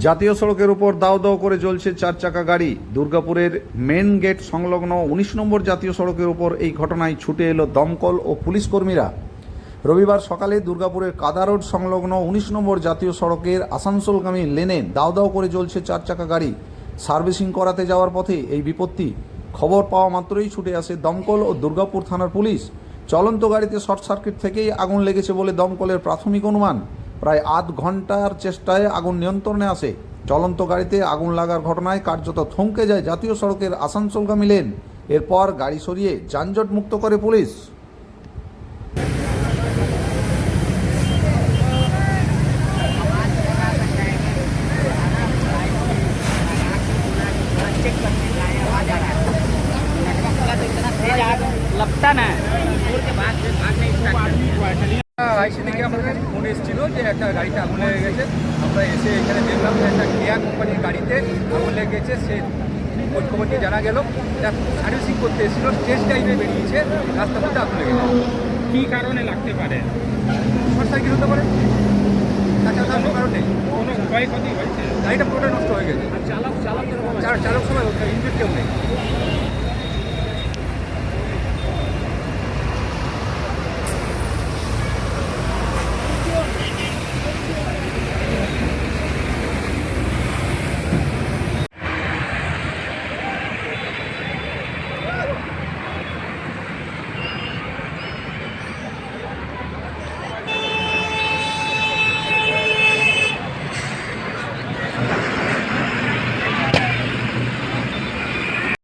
জাতীয় সড়কের উপর দাও দাও করে জ্বলছে চার চাকা গাড়ি। দুর্গাপুরের মেন গেট সংলগ্ন ১৯ নম্বর জাতীয় সড়কের উপর এই ঘটনায় ছুটে এলো দমকল ও পুলিশ কর্মীরা। রবিবার সকালে দুর্গাপুরের কাদা রোড সংলগ্ন ১৯ নম্বর জাতীয় সড়কের আসানসোলগামী লেনে দাও দাও করে জ্বলছে চার চাকা গাড়ি। সার্ভিসিং করাতে যাওয়ার পথে এই বিপত্তি। খবর পাওয়া মাত্রই ছুটে আসে দমকল ও দুর্গাপুর থানার পুলিশ। চলন্ত গাড়িতে শর্ট সার্কিট থেকেই আগুন লেগেছে বলে দমকলের প্রাথমিক অনুমান। প্রায় আধ ঘন্টার চেষ্টায় আগুন নিয়ন্ত্রণে আসে। চলন্ত গাড়িতে আগুন লাগার ঘটনায় কার্যত থমকে যায় জাতীয় সড়কের আসানসোলগামী লেন। এরপর গাড়ি সরিয়ে যানজট মুক্ত করে পুলিশ। लगता ना আইসি থেকে আমাদের ফোন এসেছিল যে একটা গাড়িতে আগুন লেগে গেছে। আমরা এসে এখানে দেখলাম যে একটা কেয়া কোম্পানির গাড়িতে আগুন লেগে গেছে। সে খোঁজ খবর নিয়ে জানা গেল সার্ভিসিং করতে এসেছিল, স্টেজ টাইপে বেরিয়েছে, রাস্তার মধ্যে আগুন লেগে গেছে। কী কারণে লাগতে পারে? শর্ট সার্কিট হতে পারে, তাছাড়া কোনো কারণ নেই। কোনো ক্ষয়ক্ষতি হয়েছে? গাড়িটা পুরোটাই নষ্ট হয়ে গেছে। চালক চালক সময় ইঞ্জিন কেউ নেই।